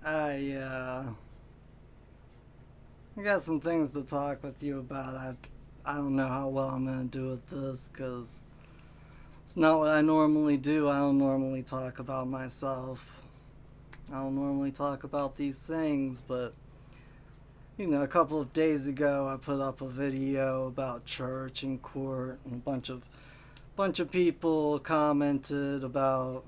I I got some things to talk with you about. I don't know how well I'm gonna do with this because it's not what I normally do. I don't normally talk about myself. I don't normally talk about these things, but a couple of days ago I put up a video about church and court, and a bunch of people commented about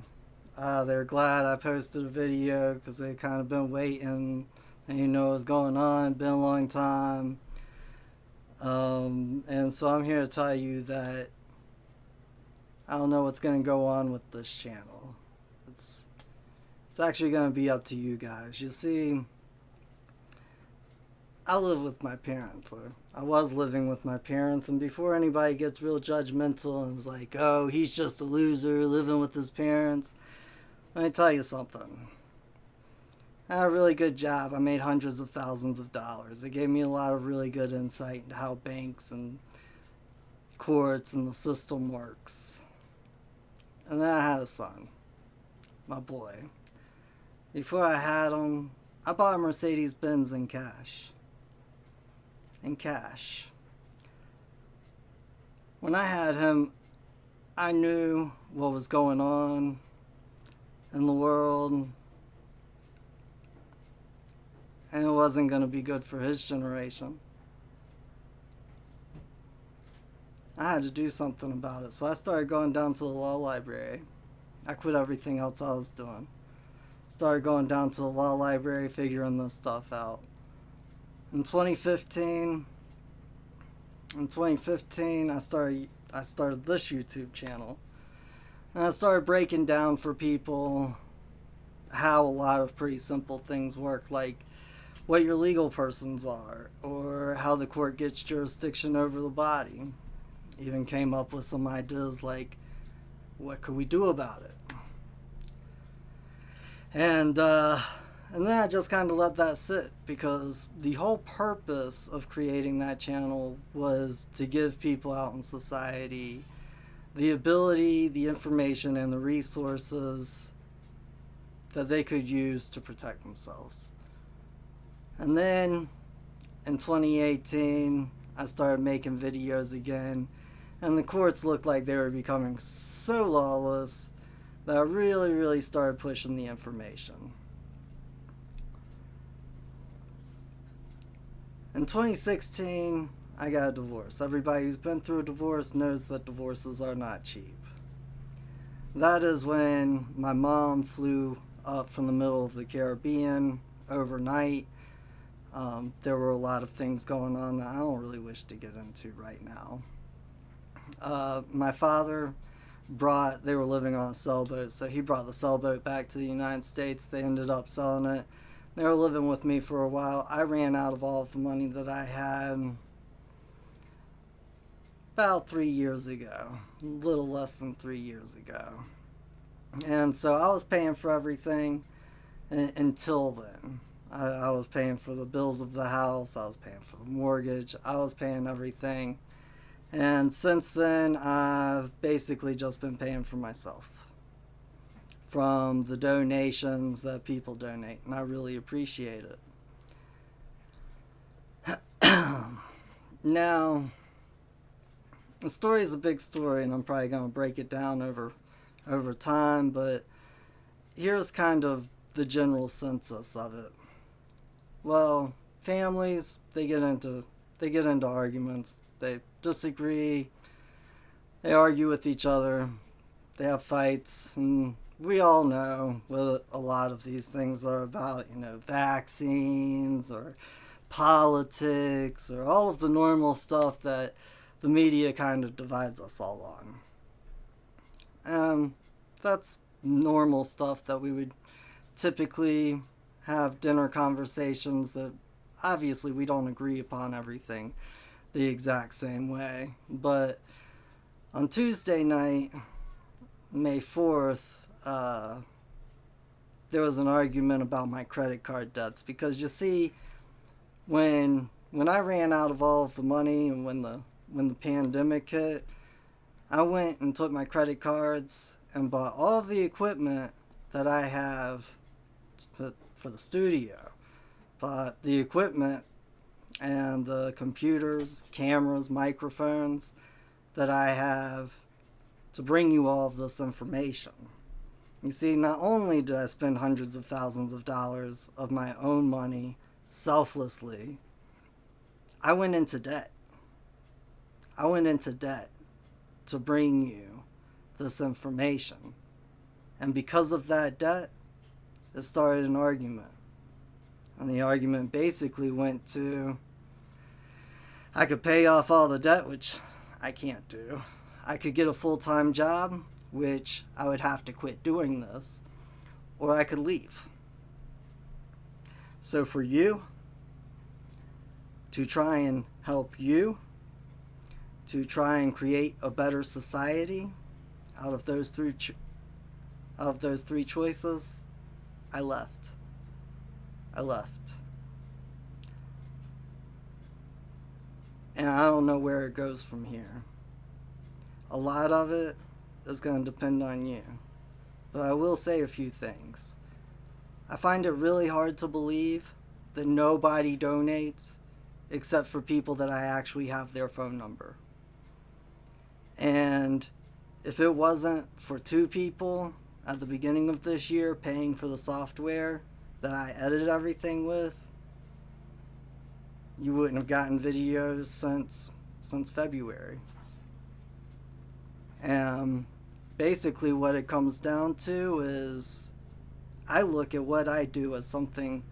they're glad I posted a video because they kind of been waiting and what's going on. Been a long time. And so I'm here to tell you that I don't know what's going to go on with this channel. It's it's actually going to be up to you guys. You see, I live with my parents, or I was living with my parents, and before anybody gets real judgmental and is like, oh, he's just a loser living with his parents, let me tell you something. I had a really good job. I made hundreds of thousands of dollars. It gave me a lot of really good insight into how banks and courts and the system works. And then I had a son, my boy. Before I had him, I bought a Mercedes Benz in cash. In cash. When I had him, I knew what was going on in the world, and it wasn't going to be good for his generation. I had to do something about it, so I started going down to the law library. I quit everything else I was doing. Started going down to the law library, figuring this stuff out. In 2015, I started this YouTube channel, and I started breaking down for people how a lot of pretty simple things work, like what your legal persons are, or how the court gets jurisdiction over the body. Even came up with some ideas like, what could we do about it? And then I just kind of let that sit, because the whole purpose of creating that channel was to give people out in society the ability, the information, and the resources that they could use to protect themselves. And then in 2018, I started making videos again, and the courts looked like they were becoming so lawless that I really started pushing the information. In 2016, I got a divorce. Everybody who's been through a divorce knows that divorces are not cheap. That is when my mom flew up from the middle of the Caribbean overnight. There were a lot of things going on that I don't really wish to get into right now. My father they were living on a sailboat, so he brought the sailboat back to the United States. They ended up selling it. They were living with me for a while. I ran out of all of the money that I had about 3 years ago, a little less than 3 years ago. And so I was paying for everything until then. I was paying for the bills of the house, I was paying for the mortgage, I was paying everything. And since then, I've basically just been paying for myself from the donations that people donate, and I really appreciate it. Now, the story is a big story, and I'm probably going to break it down over time, but here's kind of the general census of it. Well, families, they get into arguments. They disagree. They argue with each other. They have fights, and we all know what a lot of these things are about, vaccines or politics or all of the normal stuff that the media kind of divides us all on. That's normal stuff that we would typically have dinner conversations that obviously we don't agree upon everything the exact same way. But on Tuesday night, May 4th, there was an argument about my credit card debts, because you see, when I ran out of all of the money, and when the pandemic hit, I went and took my credit cards and bought all of the equipment that I have for the studio, but the equipment and the computers, cameras, microphones that I have to bring you all of this information. You see, not only did I spend hundreds of thousands of dollars of my own money selflessly, I went into debt. I went into debt to bring you this information. And because of that debt, it started an argument. And the argument basically went to, I could pay off all the debt, which I can't do. I could get a full-time job, which I would have to quit doing this, or I could leave. So for you, to try and help you, to try and create a better society out of those three choices, I left. And I don't know where it goes from here. A lot of it is going to depend on you. But I will say a few things. I find it really hard to believe that nobody donates except for people that I actually have their phone number. And if it wasn't for 2 people at the beginning of this year paying for the software that I edited everything with, you wouldn't have gotten videos since February. Basically what it comes down to is I look at what I do as something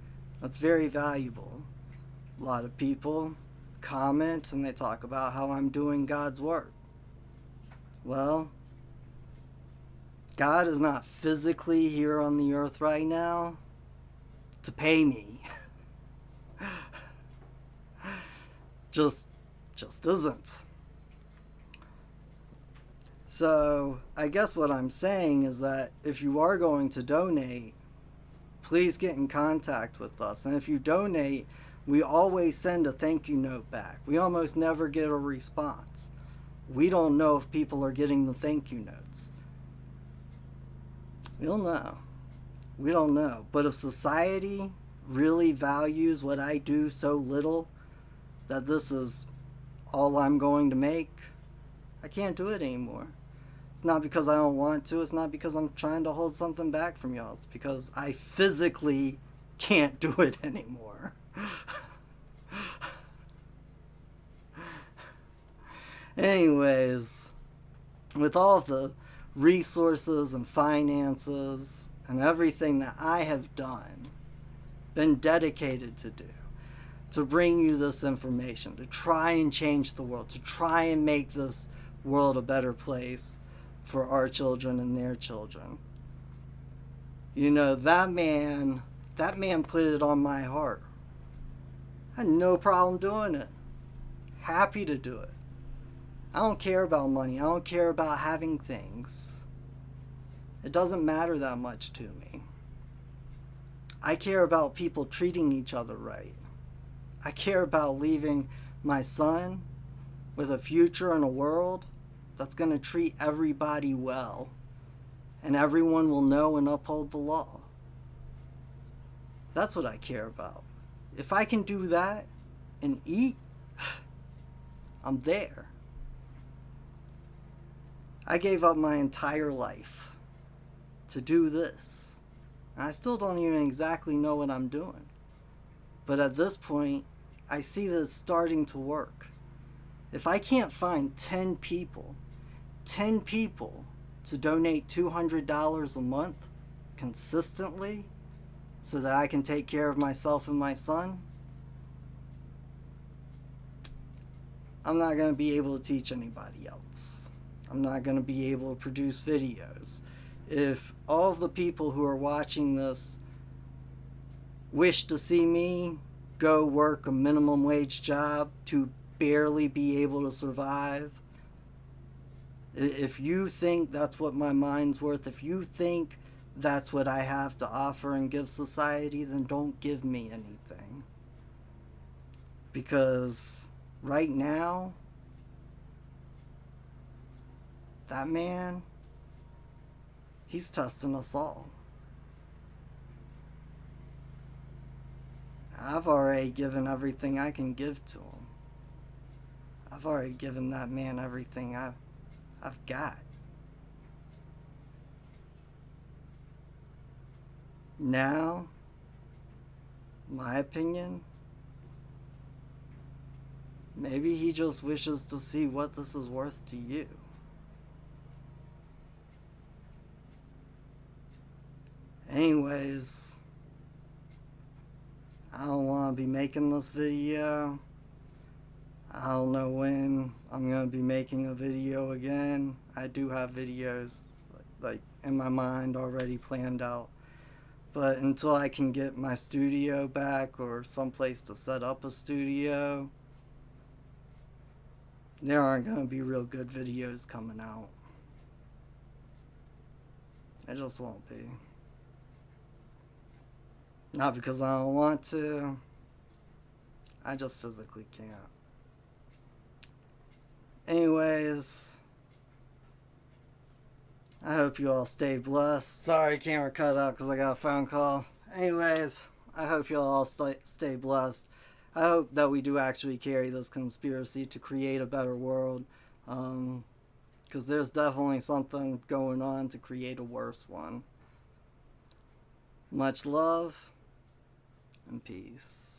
that's very valuable. A lot of people comment and they talk about how I'm doing God's work. Well, God is not physically here on the earth right now to pay me. just isn't. So I guess what I'm saying is that if you are going to donate, please get in contact with us. And if you donate, we always send a thank you note back. We almost never get a response. We don't know if people are getting the thank you notes. We'll know. We don't know. But if society really values what I do so little that this is all I'm going to make, I can't do it anymore. It's not because I don't want to. It's not because I'm trying to hold something back from y'all. It's because I physically can't do it anymore. Anyways, with all the resources and finances and everything that I have done, been dedicated to do, to bring you this information, to try and change the world, to try and make this world a better place for our children and their children. You know, that man put it on my heart. I had no problem doing it. Happy to do it. I don't care about money. I don't care about having things. It doesn't matter that much to me. I care about people treating each other right. I care about leaving my son with a future and a world that's going to treat everybody well. And everyone will know and uphold the law. That's what I care about. If I can do that and eat, I'm there. I gave up my entire life to do this. And I still don't even exactly know what I'm doing. But at this point, I see that it's starting to work. If I can't find 10 people to donate $200 a month consistently so that I can take care of myself and my son, I'm not going to be able to teach anybody else. I'm not going to be able to produce videos. If all of the people who are watching this wish to see me go work a minimum wage job to barely be able to survive, if you think that's what my mind's worth, if you think that's what I have to offer and give society, then don't give me anything. Because right now, that man, he's testing us all. I've already given everything I can give to him. I've already given that man everything I've got. Now, my opinion, maybe he just wishes to see what this is worth to you. Anyways, I don't want to be making this video. I don't know when I'm going to be making a video again. I do have videos like in my mind already planned out. But until I can get my studio back or someplace to set up a studio, there aren't going to be real good videos coming out. It just won't be. Not because I don't want to. I just physically can't. Anyways, I hope you all stay blessed. Sorry, camera cut out because I got a phone call. Anyways, I hope you all stay blessed. I hope that we do actually carry this conspiracy to create a better world. Because there's definitely something going on to create a worse one. Much love and peace.